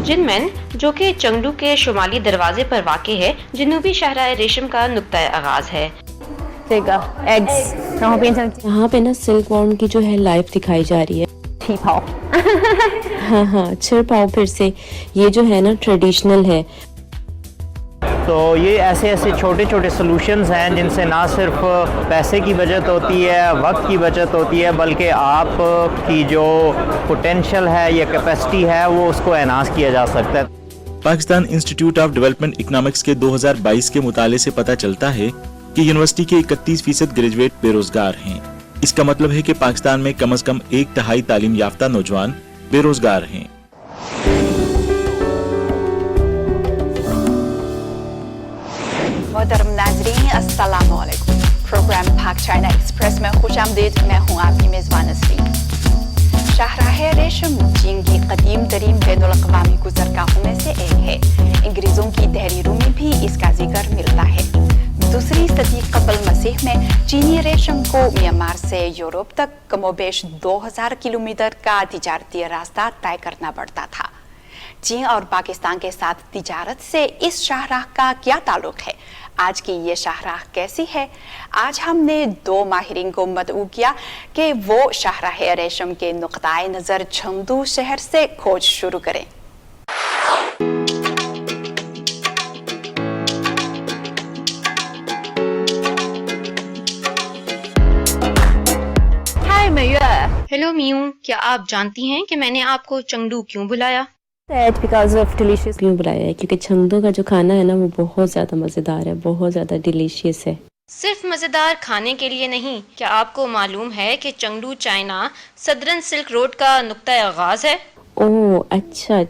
जिनमेन जो कि चंगडू के शुमाली दरवाजे पर वाक़ है, जनूबी शहराए रेशम का नुक्ता आगाज है। यहाँ पे ना सिल्क वॉर्म की जो है लाइफ दिखाई जा रही है। हाँ छिरपाओ फिर से ये जो है ना ट्रेडिशनल है। तो ये ऐसे छोटे छोटे सॉल्यूशंस हैं जिनसे ना सिर्फ पैसे की बचत होती है, वक्त की बचत होती है, बल्कि आप की जो पोटेंशियल है या कैपेसिटी है वो उसको एनहांस किया जा सकता है। Pakistan institute of development economics के 2022 के मुताले से पता चलता है कि यूनिवर्सिटी के 31% ग्रेजुएट बेरोजगार हैं। इसका मतलब है कि पाकिस्तान में कम से कम 1/3 तालीम याफ्ता नौजवान बेरोजगार हैं। मोहतरम नाज़रीन, अस्सलाम वालेकुम। प्रोग्राम पाक चाइना एक्सप्रेस में खुशामदीद। मैं हूँ आपकी मेज़बान नसरीन। शाहराह रेशम चीन की कदीम तरीन बैनुल-अक़वामी गुज़रगाहों में से एक है। अंग्रेज़ों की तहरीरों में भी इसका जिक्र मिलता है। दूसरी सदी क़ब्ल मसीह में चीनी रेशम को म्यांमार से यूरोप तक कमोबेश 2000 किलोमीटर का तिजारती रास्ता तय करना पड़ता था। चीन और पाकिस्तान के साथ तिजारत से इस शाहराह का क्या ताल्लुक है? आज की ये शाहराह कैसी है? आज हमने 2 माहिरीन को मदऊ किया कि वो शाहराह रेशम के नुक्ताए नज़र चंगडू शहर से खोज शुरू करें। हाय मयूर। हेलो मियू, क्या आप जानती हैं कि मैंने आपको चंगडू क्यों बुलाया? क्यों बुलाया है? क्योंकि चंगडू का जो खाना है ना वो बहुत ज्यादा मजेदार है, बहुत ज्यादा डिलीशियस है। सिर्फ मजेदार खाने के लिए नहीं, क्या आपको मालूम है कि चंगडू चाइना सदरन सिल्क रोड का नुक्ता आगाज है? ओह अच्छा।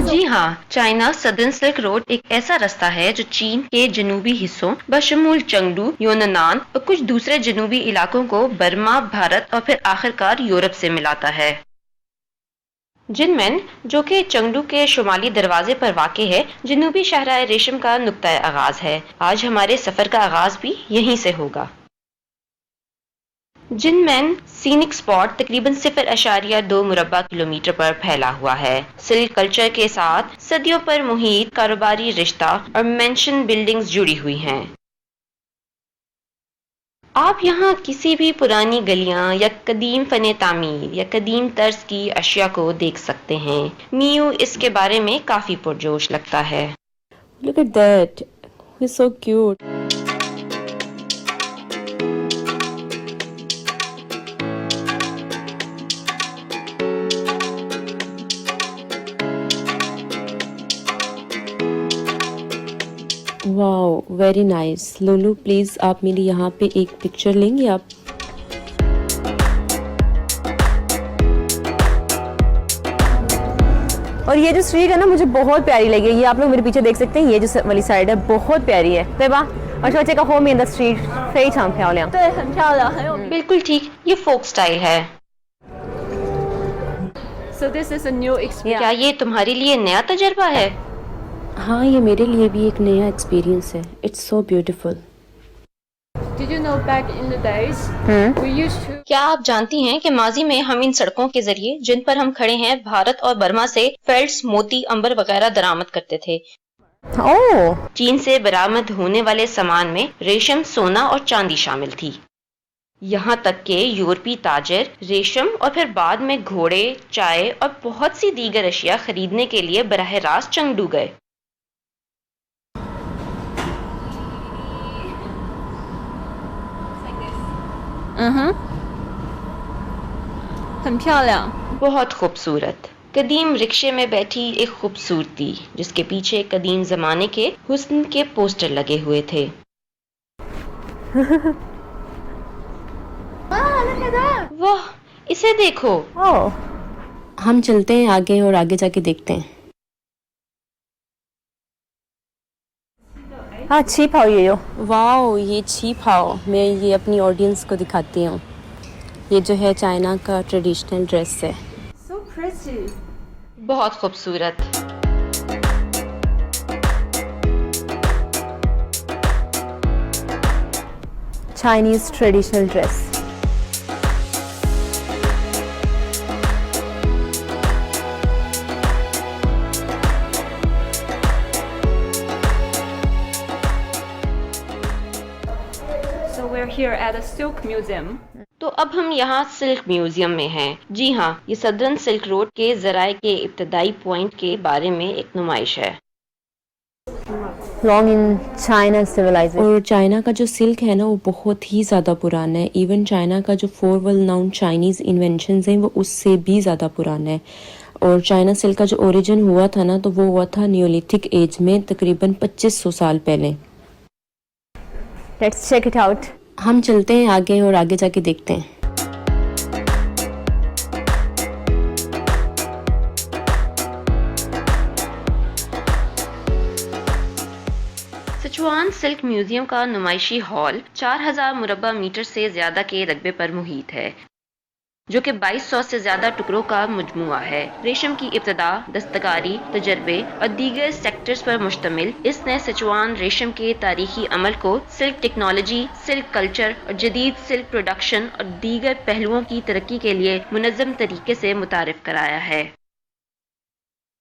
जी हाँ, चाइना सदर्न सिल्क रोड एक ऐसा रास्ता है जो चीन के जनूबी हिस्सों बशमूल चंगडू, योननान और कुछ दूसरे जनूबी इलाकों को बर्मा, भारत और फिर आखिरकार यूरोप से मिलाता है। जिनमेन जो कि चंगडू के शुमाली दरवाजे पर वाक़ है, जनूबी शहराए रेशम का नुक्ता आगाज है। आज हमारे सफर का आगाज भी यहीं से होगा। जिनमेन सीनिक स्पॉट तकरीबन 0.2 मुरब्बा किलोमीटर पर फैला हुआ है। सिल्क कल्चर के साथ सदियों पर मुहित कारोबारी रिश्ता और मेंशन बिल्डिंग्स जुड़ी हुई हैं। आप यहाँ किसी भी पुरानी गलियाँ या कदीम फने तामीर या कदीम तर्ज की अशिया को देख सकते हैं। मियू इसके बारे में काफी पुरजोश लगता है। Look at that, he's so cute. Wow, very nice. लोलू प्लीज आप मेरी यहाँ पे एक पिक्चर लेंगे आप? और ये जो स्ट्रीट है ना मुझे बहुत प्यारी लगी। ये आप लोग मेरे पीछे देख सकते हैं, ये जो वाली साइड है बहुत प्यारी है,对吧？而且这个后面的 street 非常漂亮。对，很漂亮，很有名。 बिल्कुल ठीक, ये फोक स्टाइल है। So this is a new experience. क्या ये तुम्हारे लिए नया तजर्बा है? हाँ, ये मेरे लिए भी एक नया एक्सपीरियंस है। It's so beautiful. Did you know back in the days we used to क्या आप जानती हैं कि माजी में हम इन सड़कों के जरिए जिन पर हम खड़े हैं भारत और बर्मा से फेल्ट्स, मोती, अंबर वगैरह दरामद करते थे। चीन से बरामद होने वाले सामान में रेशम, सोना और चांदी शामिल थी। यहाँ तक के यूरोपी ताजर रेशम और फिर बाद में घोड़े, चाय और बहुत सी दीगर अशिया खरीदने के लिए बराह रास्त चंगडू गए। बहुत खूबसूरत। कदीम रिक्शे में बैठी एक खूबसूरती जिसके पीछे कदीम जमाने के हुस्न के पोस्टर लगे हुए थे। वाह, इसे देखो। हम चलते हैं आगे और आगे जाके देखते हैं। हाँ, चीप हाउ ये वाओ, ये चीप हाउ। मैं ये अपनी ऑडियंस को दिखाती हूँ। ये जो है चाइना का ट्रेडिशनल ड्रेस है। बहुत खूबसूरत। Chinese traditional dress. So we're here at the Silk Museum. तो अब हम यहाँ सिल्क म्यूजियम में हैं। जी हाँ, ये सदर्न सिल्क रोड के ज़राए के इब्तदाई पॉइंट के बारे में एक नुमाइश है। Long in China civilization. और चाइना का जो सिल्क है ना वो बहुत ही ज़्यादा पुराना है। इवन चाइना का जो 4 वेल नाउन चाइनीज़ इन्वेंशंस हैं वो उससे भी ज़्यादा पुराना है। और चाइना सिल्क का जो ओरिजिन हुआ था ना तो वो हुआ था नियोलिथिक एज में, तकरीबन 2500 साल पहले। Let's check it out. हम चलते हैं आगे और आगे जाके देखते हैं। सिचुआन सिल्क म्यूजियम का नुमाइशी हॉल 4000 मुरब्बा मीटर से ज्यादा के रकबे पर मुहित है, जो कि 2200 से ज्यादा टुकड़ों का मजमुआ है। रेशम की इब्तदा, दस्तकारी, तजर्बे और दीगर सेक्टर्स पर मुश्तमिल इसने सिचुआन रेशम के तारीखी अमल को सिल्क टेक्नोलॉजी, सिल्क कल्चर और जदीद सिल्क प्रोडक्शन और दीगर पहलुओं की तरक्की के लिए मुनज़्ज़म तरीके से मुतारिफ कराया है।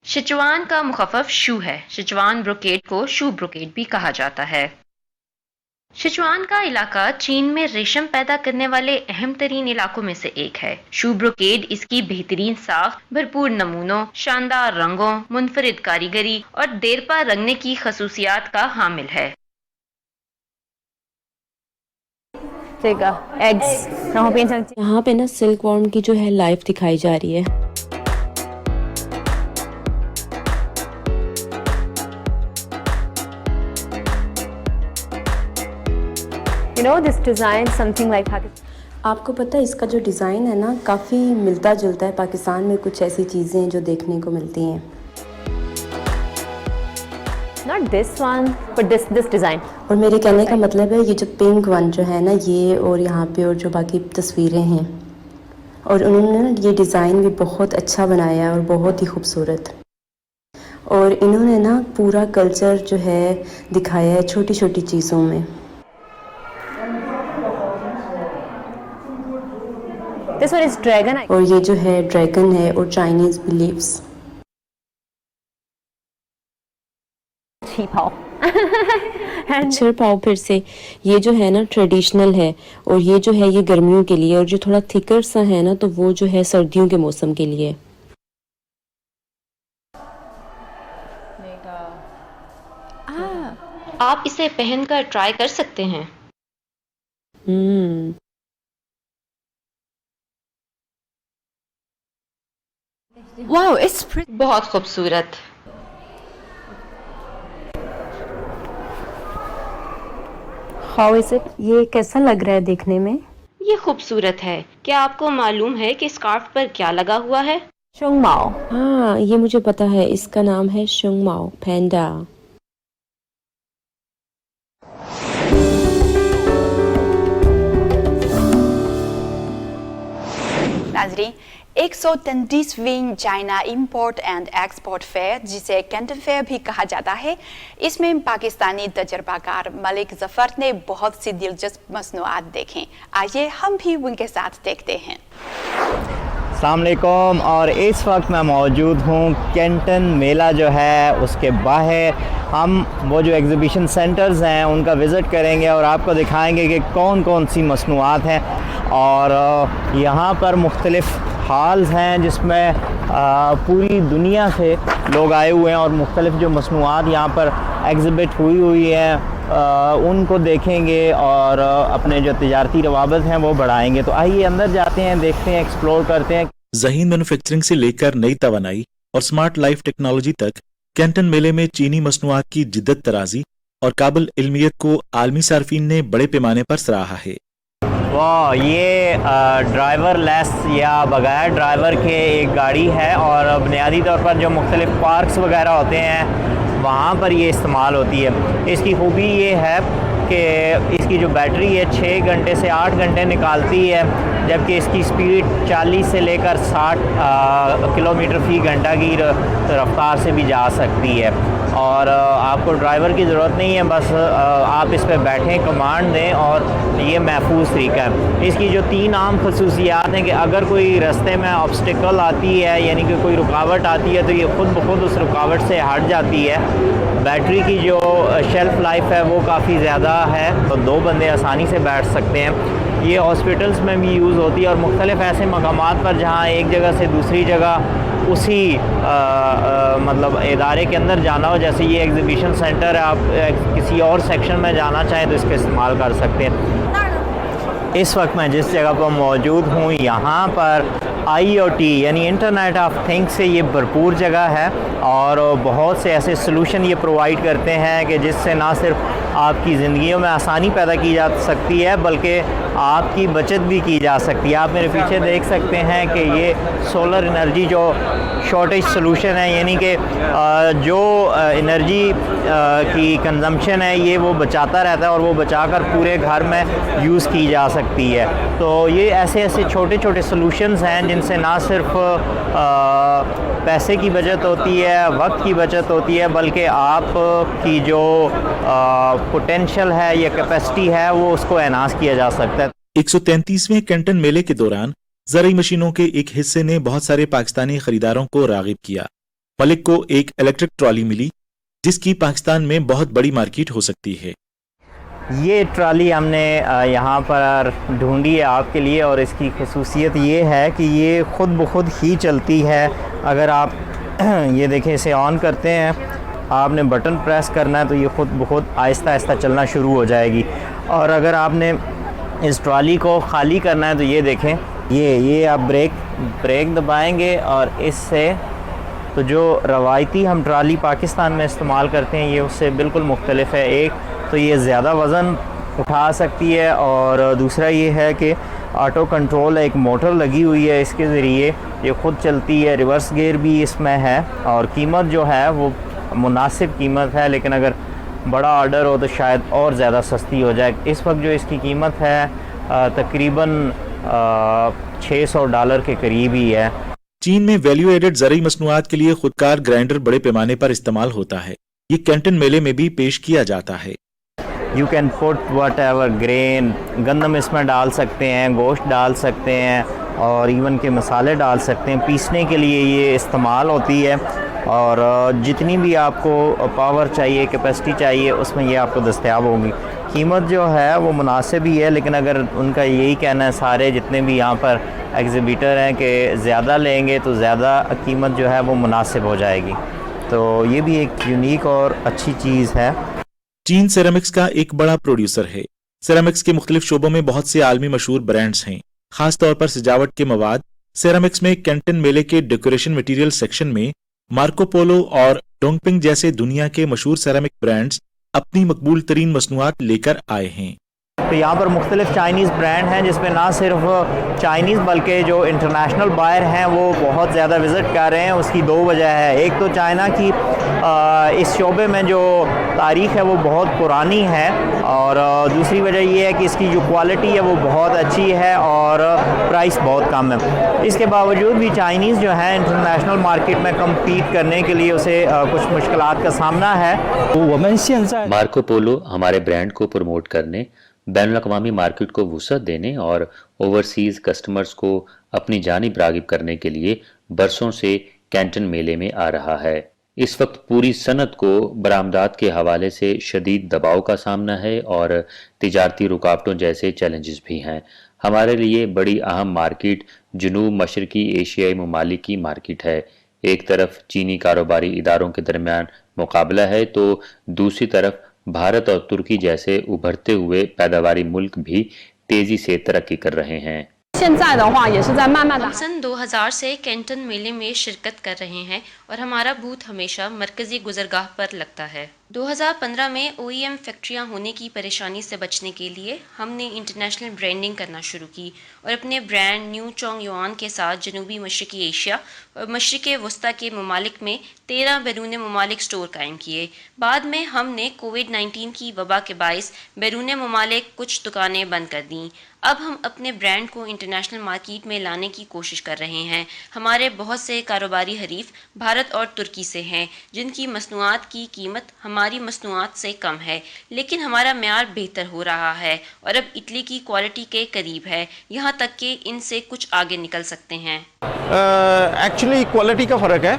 सिचुआन का मुखफ़फ़ शू है। सिचुआन ब्रोकेड को शू ब्रोकेड भी कहा जाता है। सिचुआन का इलाका चीन में रेशम पैदा करने वाले अहम तरीन इलाकों में से एक है। शू ब्रोकेड इसकी बेहतरीन साख, भरपूर नमूनों, शानदार रंगों, मुनफरिद कारीगरी और देरपा रंगने की खसूसियात का हामिल है। यहाँ पे ना सिल्क वॉर्म की जो है लाइफ दिखाई जा रही है। You know this design something like Pakistan. आपको पता है इसका जो डिज़ाइन है ना काफ़ी मिलता जुलता है। पाकिस्तान में कुछ ऐसी चीज़ें हैं जो देखने को मिलती हैं। Not this one, but this design. और मेरे कहने का मतलब है ये जो पिंक वन जो है ना ये, और यहाँ पे और जो बाकी तस्वीरें हैं, और उन्होंने ना ये डिज़ाइन भी बहुत अच्छा बनाया है और बहुत ही खूबसूरत। और इन्होंने ना पूरा कल्चर जो है दिखाया है छोटी छोटी चीज़ों में। This one is dragon. और ये जो है ड्रैगन है और चाइनीज़ बिलीव्स। छिरपाओ फिर से ये जो है ना ट्रेडिशनल है, और ये जो है ये गर्मियों के लिए, और जो थोड़ा थिकर सा है ना तो वो जो है सर्दियों के मौसम के लिए। आप इसे पहनकर ट्राई कर सकते हैं। Wow, it's pretty. बहुत खूबसूरत। How is it? ये कैसा लग रहा है देखने में? ये खूबसूरत है। क्या आपको मालूम है कि स्कार्फ पर क्या लगा हुआ है? Shungmao. हाँ, ये मुझे पता है। इसका नाम है शुंगमाओ पैंडा। नाज़रीन, 133वीं China import and export fair, जिसे कैंटन फेयर भी कहा जाता है, इसमें पाकिस्तानी तजर्बाकार मलिक जफर ने बहुत सी दिलचस्प मसनूआत देखें। आइए हम भी उनके साथ देखते हैं। अस्सलाम वालेकुम। और इस वक्त मैं मौजूद हूँ कैंटन मेला जो है उसके बाहर। हम वो जो एग्ज़िबिशन सेंटर्स हैं उनका विज़िट करेंगे और आपको दिखाएंगे कि कौन कौन सी मसनूआत हैं। और यहाँ पर मुख्तलिफ़ हॉल्स हैं जिसमें पूरी दुनिया से लोग आए हुए हैं और मुख्तलिफ़ जो मसनूआत यहाँ पर एग्ज़िबिट हुई हैं उनको देखेंगे और अपने जो तिजारती रवाबत हैं वो बढ़ाएंगे। तो आइए अंदर जाते हैं, देखते हैं, एक्सप्लोर करते हैं। ज़हीन मैन्युफैक्चरिंग से लेकर नई तवानाई और स्मार्ट लाइफ टेक्नोलॉजी तक कैंटन मेले में चीनी मसनूआत की जिद्दत तराजी और काबिल इल्मियत को आलमी सार्फिन ने बड़े पैमाने पर सराहा है। वाह, ये ड्राइवर लेस या बगैर ड्राइवर के एक गाड़ी है और बुनियादी तौर पर जो मुख्तलिफ़ पार्क्स वगैरह होते हैं वहाँ पर ये इस्तेमाल होती है। इसकी खूबी ये है کہ اس کی جو بیٹری ہے 6 گھنٹے سے 8 گھنٹے نکالتی ہے، جبکہ اس کی سپیڈ 40 سے لے کر 60 کلومیٹر فی گھنٹہ کی رفتار سے بھی جا سکتی ہے، اور آپ کو ڈرائیور کی ضرورت نہیں ہے، بس آپ اس پہ بیٹھیں، کمانڈ دیں، اور یہ محفوظ طریقہ ہے۔ اس کی جو 3 عام خصوصیات ہیں کہ اگر کوئی رستے میں آبسٹیکل آتی ہے، یعنی کہ کوئی رکاوٹ آتی ہے، تو یہ خود بخود اس رکاوٹ سے ہٹ جاتی ہے۔ بیٹری کی جو شیلف لائف ہے وہ کافی زیادہ ہے، تو 2 بندے آسانی سے بیٹھ سکتے ہیں۔ یہ ہاسپٹلس میں بھی یوز ہوتی ہے، اور مختلف ایسے مقامات پر جہاں ایک جگہ سے دوسری جگہ اسی مطلب ادارے کے اندر جانا ہو، جیسے یہ ایگزیبیشن سینٹر ہے، آپ کسی اور سیکشن میں جانا چاہیں تو اس کا استعمال کر سکتے ہیں۔ اس وقت میں جس جگہ پر موجود ہوں، یہاں پر IoT یعنی انٹرنیٹ آف تھنگس سے یہ بھرپور جگہ ہے، اور بہت سے ایسے سلوشن یہ پرووائڈ کرتے ہیں کہ جس سے نہ صرف آپ کی زندگیوں میں آسانی پیدا کی جا سکتی ہے بلکہ آپ کی بچت بھی کی جا سکتی ہے۔ آپ میرے پیچھے دیکھ سکتے ہیں کہ یہ سولر انرجی جو شارٹیج سلوشن ہے، یعنی کہ جو انرجی کی کنزمپشن ہے یہ وہ بچاتا رہتا ہے، اور وہ بچا کر پورے گھر میں یوز کی جا سکتی ہے۔ تو یہ ایسے چھوٹے چھوٹے سلوشنز ہیں جن سے نہ صرف پیسے کی بچت ہوتی ہے، وقت کی بچت ہوتی ہے، بلکہ آپ کی جو پوٹینشل ہے یا کیپیسٹی ہے وہ اس کو انہانس کیا جا سکتا ہے۔ 133ویں کینٹن میلے کے دوران زرعی مشینوں کے ایک حصے نے بہت سارے پاکستانی خریداروں کو راغب کیا۔ ملک کو ایک الیکٹرک ٹرالی ملی جس کی پاکستان میں بہت بڑی مارکیٹ ہو سکتی ہے۔ یہ ٹرالی ہم نے یہاں پر ڈھونڈی ہے آپ کے لیے، اور اس کی خصوصیت یہ ہے کہ یہ خود بخود ہی چلتی ہے۔ اگر آپ یہ دیکھیں، اسے آن کرتے ہیں، آپ نے بٹن پریس کرنا ہے تو یہ خود بخود آہستہ آہستہ چلنا شروع ہو جائے گی، اور اگر آپ نے اس ٹرالی کو خالی کرنا ہے تو یہ دیکھیں، یہ آپ بریک دبائیں گے، اور اس سے تو جو روایتی ہم ٹرالی پاکستان میں استعمال کرتے ہیں یہ اس سے بالکل مختلف ہے۔ ایک تو یہ زیادہ وزن اٹھا سکتی ہے، اور دوسرا یہ ہے کہ آٹو کنٹرول ایک موٹر لگی ہوئی ہے، اس کے ذریعے یہ خود چلتی ہے۔ ریورس گیئر بھی اس میں ہے، اور قیمت جو ہے وہ مناسب قیمت ہے، لیکن اگر بڑا آرڈر ہو تو شاید اور زیادہ سستی ہو جائے۔ اس وقت جو اس کی قیمت ہے تقریباً $600 کے قریب ہی ہے۔ چین میں ویلیو ایڈڈ زرعی مصنوعات کے لیے خودکار گرائنڈر بڑے پیمانے پر استعمال ہوتا ہے۔ یہ کینٹن میلے میں بھی پیش کیا جاتا ہے۔ You can put what ever green, گندم اس میں ڈال سکتے ہیں، گوشت ڈال سکتے ہیں، اور ایون کے مسالے ڈال سکتے ہیں۔ پیسنے کے لیے یہ استعمال ہوتی ہے، اور جتنی بھی آپ کو پاور چاہیے، کیپیسٹی چاہیے، اس میں یہ آپ کو دستیاب ہوگی۔ قیمت جو ہے وہ مناسب ہی ہے، لیکن اگر ان کا یہی کہنا ہے سارے جتنے بھی یہاں پر ایگزیبیٹر ہیں کہ زیادہ لیں گے تو زیادہ قیمت جو ہے وہ مناسب ہو جائے گی، تو یہ بھی ایک یونیک اور اچھی چیز ہے۔ چین سیرامکس کا ایک بڑا پروڈیوسر ہے۔ سیرامکس کے مختلف شعبوں میں بہت سے عالمی مشہور برانڈز ہیں، خاص طور پر سجاوٹ کے مواد۔ سیرامکس میں کینٹن میلے کے ڈیکوریشن مٹیریل سیکشن میں مارکو پولو اور ڈونگ پنگ جیسے دنیا کے مشہور سیرامک برانڈز اپنی مقبول ترین مصنوعات لے کر آئے ہیں۔ تو یہاں پر مختلف چائنیز برانڈ ہیں جس میں نہ صرف چائنیز بلکہ جو انٹرنیشنل بائر ہیں وہ بہت زیادہ وزٹ کر رہے ہیں۔ اس کی 2 وجہ ہے، ایک تو چائنا کی اس شعبے میں جو تاریخ ہے وہ بہت پرانی ہے، اور دوسری وجہ یہ ہے کہ اس کی جو کوالٹی ہے وہ بہت اچھی ہے اور پرائس بہت کم ہے۔ اس کے باوجود بھی چائنیز جو ہے انٹرنیشنل مارکیٹ میں کمپیٹ کرنے کے لیے اسے کچھ مشکلات کا سامنا ہے۔ مارکو پولو ہمارے برانڈ کو پروموٹ کرنے، بین الاقوامی مارکیٹ کو وسعت دینے اور اوورسیز کسٹمرز کو اپنی جانب راغب کرنے کے لیے برسوں سے کینٹن میلے میں آ رہا ہے۔ اس وقت پوری صنعت کو برآمدات کے حوالے سے شدید دباؤ کا سامنا ہے اور تجارتی رکاوٹوں جیسے چیلنجز بھی ہیں۔ ہمارے لیے بڑی اہم مارکیٹ جنوب مشرقی ایشیائی ممالک کی مارکیٹ ہے۔ ایک طرف چینی کاروباری اداروں کے درمیان مقابلہ ہے تو دوسری طرف بھارت اور ترکی جیسے ابھرتے ہوئے پیداواری ملک بھی تیزی سے ترقی کر رہے ہیں۔ سن 2000 سے کینٹن میلے میں شرکت کر رہے ہیں اور ہمارا بوتھ ہمیشہ مرکزی گزرگاہ پر لگتا ہے۔ 2015 में OEM फैक्ट्रियां होने की परेशानी से बचने के लिए हमने इंटरनेशनल ब्रांडिंग करना शुरू की और अपने ब्रांड न्यू चोंग युआन के साथ जनूबी मशरकी एशिया और मशरक़ वस्ती के ममालिक में 13 बैरून ममालिक स्टोर कायम किए। बाद में हमने कोविड-19 की वबा के बायस बैरून ममालिक कुछ दुकानें बंद कर दीं। अब हम अपने ब्रांड को इंटरनेशनल मार्केट में लाने की कोशिश कर रहे हैं। हमारे बहुत से कारोबारी हरीफ भारत और तुर्की से हैं, जिनकी मसनूआत की कीमत हमारी मसनूआत से कम है, लेकिन हमारा म्यार बेहतर हो रहा है और अब इटली की क्वालिटी के करीब है, यहाँ तक कि इनसे कुछ आगे निकल सकते हैं। एक्चुअली क्वालिटी का फ़र्क है।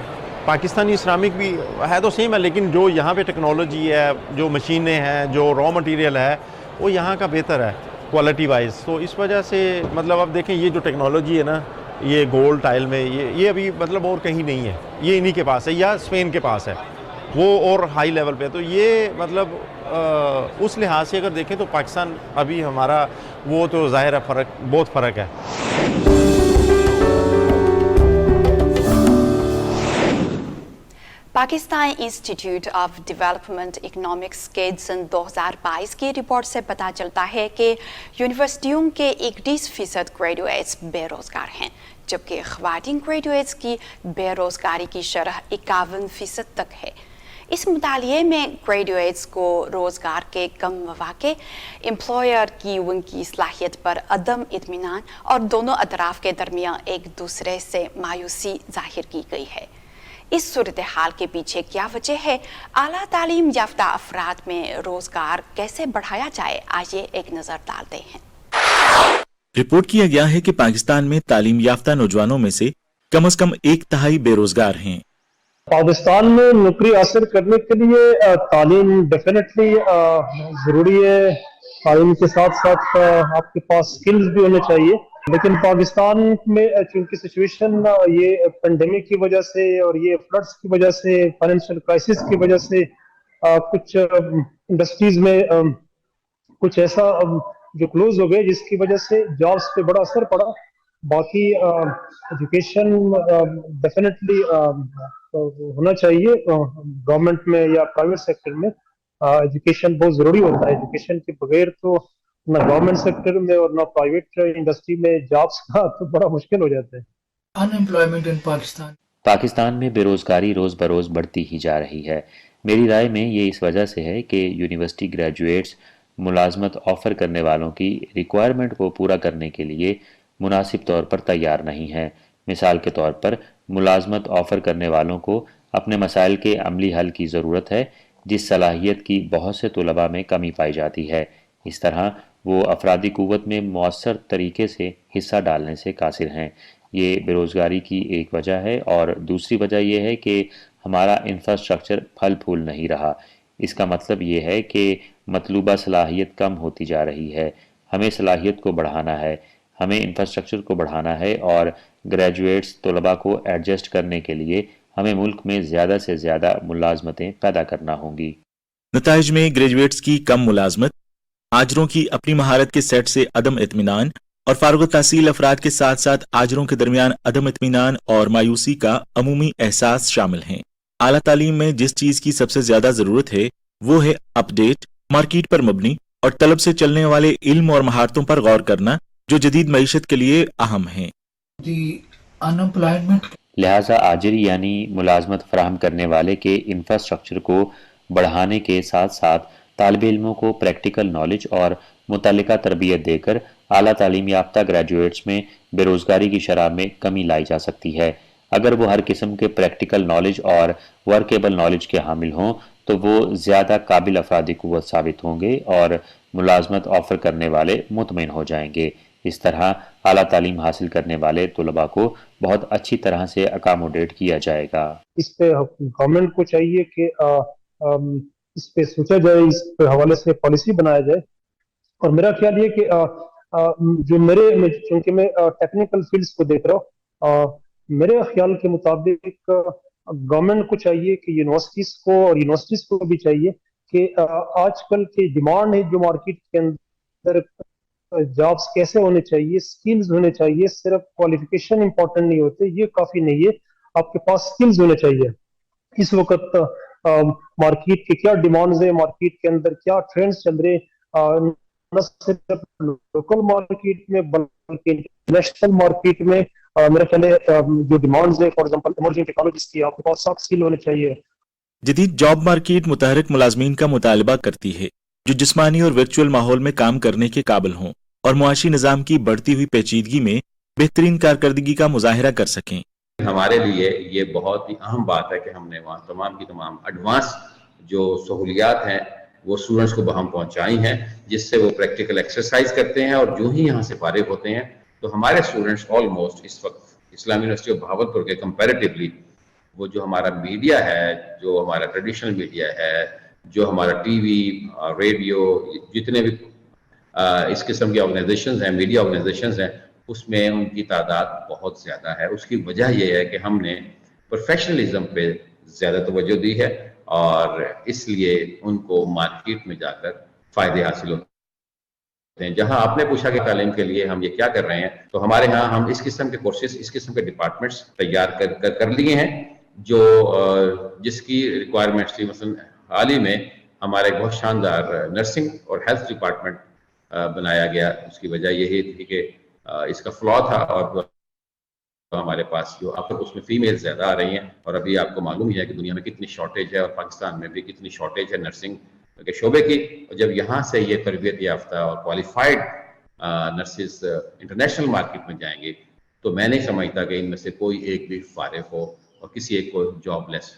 पाकिस्तानी इस्लामिक भी है तो सेम है, लेकिन जो यहाँ पे टेक्नोलॉजी है, जो मशीनें हैं, जो रॉ मटेरियल है, वो यहाँ का बेहतर है क्वालिटी वाइज। तो इस वजह से मतलब अब देखें, ये जो टेक्नोलॉजी है ना, ये गोल्ड टाइल में ये अभी मतलब और कहीं नहीं है, ये इन्हीं के पास है या स्पेन के पास है, वो और हाई लेवल पे। तो ये मतलब उस लिहाज से अगर देखें तो पाकिस्तान अभी हमारा वो तो ज़ाहिर है फ़र्क, बहुत फ़र्क है। Pakistan institute of development economics के सन 2022 की रिपोर्ट से पता चलता है कि यूनिवर्सिटियों के 31% ग्रेजुएट्स बेरोज़गार हैं, जबकि ख़वातीन ग्रेजुएट्स की बेरोज़गारी की शरह 51% तक है। इस मुतालिए में ग्रेजुएट्स को रोज़गार के कम मौक़े, एम्प्लॉयर की उनकी सलाहियत पर अदम इत्मीनान और दोनों अतराफ़ के दरमियान एक दूसरे से मायूसी ज़ाहिर की गई है। इस सूरत हाल के पीछे क्या वजह है? आला तालीम याफ्ता अफराद में रोज़गार कैसे बढ़ाया जाए? आइए एक नज़र डालते हैं। रिपोर्ट किया गया है कि पाकिस्तान में तालीम याफ्ता नौजवानों में से कम 1/3 बेरोजगार हैं। पाकिस्तान में नौकरी हासिल करने के लिए तालीम डेफिनेटली ज़रूरी है। तालीम के साथ साथ आपके पास स्किल्स भी होने चाहिए, लेकिन पाकिस्तान में चूंकि सिचुएशन ये पेंडेमिक की वजह से और ये फ्लड्स की वजह से, फाइनेंशियल क्राइसिस की वजह से कुछ इंडस्ट्रीज में कुछ ऐसा जो क्लोज हो गए, जिसकी वजह से जॉब्स पे बड़ा असर पड़ा। बाकी एजुकेशन डेफिनेटली होना चाहिए गवर्नमेंट में या प्राइवेट सेक्टर में। एजुकेशन बहुत ज़रूरी होता है। एजुकेशन के बगैर तो ना गवर्नमेंट सेक्टर में और ना प्राइवेट इंडस्ट्री में जॉब्स का तो बड़ा मुश्किल हो जाता है। अनएम्प्लॉयमेंट इन पाकिस्तान में बेरोजगारी रोज़ बरोज़ बढ़ती ही जा रही है। मेरी राय में ये इस वजह से है कि यूनिवर्सिटी ग्रेजुएट्स मुलाजमत ऑफ़र करने वालों की रिक्वायरमेंट को पूरा करने के लिए मुनासिब तौर पर तैयार नहीं है। मिसाल के तौर पर मुलाजमत ऑफ़र करने वालों को अपने मसाइल के अमली हल की ज़रूरत है, जिस सलाहियत की बहुत से तलबा में कमी पाई जाती है। इस तरह वो अफरादी क़ुव्वत में मौसर तरीके से हिस्सा डालने से कासिर हैं। ये बेरोज़गारी की एक वजह है, और दूसरी वजह यह है कि हमारा इंफ्रास्ट्रक्चर फल फूल नहीं रहा। इसका मतलब ये है कि मतलूबा सलाहियत कम होती जा रही है। हमें सलाहियत को बढ़ाना है, हमें इंफ्रास्ट्रक्चर को बढ़ाना है, और ग्रेजुएट्स तलबा को एडजस्ट करने के लिए हमें मुल्क में ज़्यादा से ज़्यादा मुलाजमतें पैदा करना होंगी। नताइज में ग्रेजुएट्स की कम मुलाजमत, आजरों की अपनी महारत के सेट से अदम इत्मीनान और फारुग तहसील अफराद के साथ साथ आजरों के दरमियान अदम इत्मीनान और मायूसी का अमूमी एहसास शामिल हैं। आला तालीम में जिस चीज़ की सबसे ज़्यादा ज़रूरत है वो है अपडेट, मार्केट पर मबनी और तलब से चलने वाले इल्म और महारतों पर गौर करना, जो जदीद मईशत के लिए अहम हैं। लिहाजा आजिरी यानी मुलाजमत फराहम करने वाले के इंफ्रास्ट्रक्चर को बढ़ाने के साथ साथ तालिब इल्मों को प्रैक्टिकल नॉलेज और मुतल्लिका तरबियत देकर आला तालीम याफ्ता ग्रेजुएट्स में बेरोज़गारी की शरह में कमी लाई जा सकती है। अगर वो हर किस्म के प्रैक्टिकल नॉलेज और वर्केबल नॉलेज के हामिल हों तो वो ज़्यादा काबिल अफरादी क़ुव्वत साबित होंगे और मुलाजमत ऑफ़र करने वाले मुतमईन हो जाएंगे। इस तरह आला तालीम हासिल करने वाले तलबा को बहुत अच्छी तरह से अकामोडेट किया जाएगा। इस पे गवर्नमेंट को चाहिए कि इस पे सोचा जाए, इस पे हवाले से पॉलिसी बनाया जाए। और मेरा ख्याल ये कि जो चूंकि मैं टेक्निकल फील्ड्स को देख रहा हूँ, मेरे ख्याल के मुताबिक गवर्नमेंट को चाहिए कि यूनिवर्सिटीज को भी चाहिए कि आजकल की डिमांड है जो मार्केट के अंदर, जॉब्स कैसे होने चाहिए, स्किल्स होने चाहिए। सिर्फ क्वालिफिकेशन इंपॉर्टेंट नहीं होते, ये काफी नहीं है, आपके पास स्किल्स होने चाहिए। इस वक्त मार्केट की क्या डिमांड्स है, मार्केट के अंदर क्या ट्रेंड्स चल रहे हैं, न सिर्फ लोकल मार्केट में बल्कि इंटरनेशनल मार्केट में मेरे ख्याल है जो डिमांड्स है, फॉर एग्जांपल इमर्जिंग टेक्नोलॉजीज की आपके पास सॉफ्ट स्किल होने चाहिए। जदीद जॉब मार्केट मुतहरक मुलाजमीन का मुतालबा करती है जो जिस्मानी और वर्चुअल माहौल में काम करने के काबिल हों और मुआशी निज़ाम की बढ़ती हुई पेचीदगी में बेहतरीन कारकर्दगी का मुजाहरा कर सकें। हमारे लिए ये बहुत ही अहम बात है कि हमने वहाँ तमाम की तमाम एडवांस जो सहूलियात हैं वो स्टूडेंट्स को हम पहुँचाई हैं, जिससे वो प्रैक्टिकल एक्सरसाइज करते हैं और जो ही यहाँ से फारिग होते हैं तो हमारे स्टूडेंट्स ऑलमोस्ट इस वक्त इस्लामी यूनिवर्सिटी ऑफ भावलपुर के कंपैरेटिवली वो जो हमारा मीडिया है, जो हमारा ट्रेडिशनल मीडिया है, जो हमारा टीवी, रेडियो, जितने भी इस किस्म की ऑर्गेनाइजेशंस हैं, मीडिया ऑर्गेनाइजेशंस हैं, उसमें उनकी तादाद बहुत ज़्यादा है। उसकी वजह यह है कि हमने प्रोफेशनलिज्म पे ज़्यादा तवज्जो दी है और इसलिए उनको मार्केट में जाकर फ़ायदे हासिल होते हैं। जहां आपने पूछा कि तालीम के लिए हम ये क्या कर रहे हैं, तो हमारे यहाँ हम इस किस्म के कोर्सेज, इस किस्म के डिपार्टमेंट्स तैयार कर लिए हैं जो जिसकी रिक्वायरमेंट्स थी। मसलन हाल ही में हमारे बहुत शानदार नर्सिंग और हेल्थ डिपार्टमेंट बनाया गया। उसकी वजह यही थी कि इसका फ्लॉ था और हमारे पास जो अब उसमें फीमेल ज़्यादा आ रही हैं और अभी आपको मालूम ही है कि दुनिया में कितनी शॉर्टेज है और पाकिस्तान में भी कितनी शॉर्टेज है नर्सिंग के शोबे की। जब यहाँ से ये तरबियत याफ्ता और क्वालिफाइड नर्सिस इंटरनेशनल मार्केट में जाएंगे तो मैं नहीं समझता कि इनमें से कोई एक भी फारिग हो और किसी एक को जॉबलेस।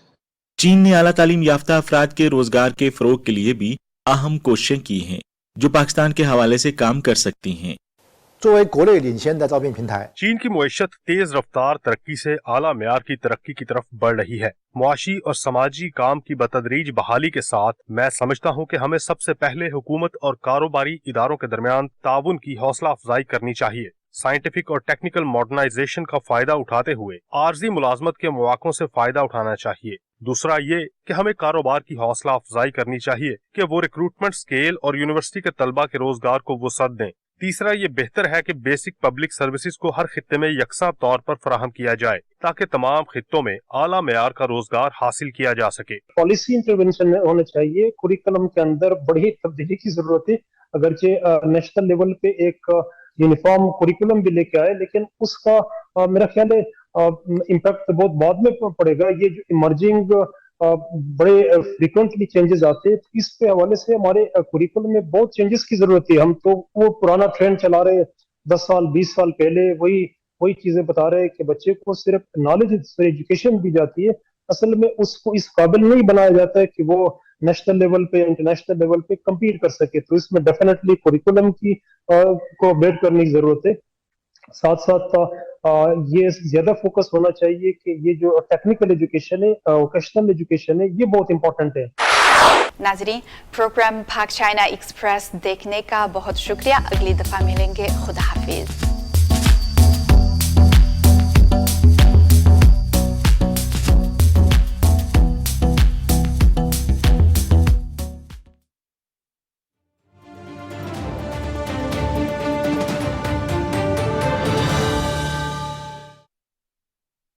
चीन ने आला तालीम याफ्ता अफराद के रोजगार के फरोग के लिए भी अहम कोशिशें की हैं जो पाकिस्तान के हवाले से काम कर सकती हैं। चीन की मुआशत तेज रफ्तार तरक्की से आला मेयार की तरक्की की तरफ बढ़ रही है। मुआशी और समाजी काम की बतदरीज बहाली के साथ मैं समझता हूँ कि हमें सबसे पहले हुकूमत और कारोबारी इदारों के दरमियान ताउन की हौसला अफजाई करनी चाहिए। साइंटिफिक और टेक्निकल मॉडर्नाइजेशन का फायदा उठाते हुए आर्जी मुलाजमत के मौक़ों से फायदा उठाना चाहिए। दूसरा ये कि हमें कारोबार की हौसला अफजाई करनी चाहिए कि वो रिक्रूटमेंट स्केल और यूनिवर्सिटी के तलबा के रोजगार को वसअत दें। तीसरा ये बेहतर है कि बेसिक पब्लिक सर्विसेज को हर खित्ते में यकसा तौर पर फराहम किया जाए ताकि तमाम खित्तों में आला मेयार का रोजगार हासिल किया जा सके। पॉलिसी इंटरवेंशन होने चाहिए, कुरिकुलम के अंदर बड़ी तब्दीली की जरूरत है। अगरचे नेशनल लेवल पे एक यूनिफॉर्म कुरिकुलम भी लेके आए, लेकिन उसका मेरा ख्याल है इम्पैक्ट बहुत बाद में पड़ेगा। ये जो इमर्जिंग बड़े फ्रीक्वेंटली चेंजेस आते हैं, तो इस पे हवाले से हमारे कुरिकुलम में बहुत चेंजेस की जरूरत है। हम तो वो पुराना ट्रेंड चला रहे 10 साल 20 साल पहले, वही चीजें बता रहे हैं कि बच्चे को सिर्फ नॉलेज एजुकेशन दी जाती है, असल में उसको इस काबिल नहीं बनाया जाता है कि वो नेशनल लेवल पे इंटरनेशनल लेवल पे कम्पीट कर सके। तो इसमें डेफिनेटली कुरिकुलम की को अपडेट करने की जरूरत है। साथ साथ ये ज्यादा फोकस होना चाहिए कि ये जो टेक्निकल एजुकेशन है, वोकेशनल एजुकेशन है, ये बहुत इंपॉर्टेंट है। नाज़रीन, प्रोग्राम पाक चाइना एक्सप्रेस देखने का बहुत शुक्रिया। अगली दफा मिलेंगे। खुदा हाफिज।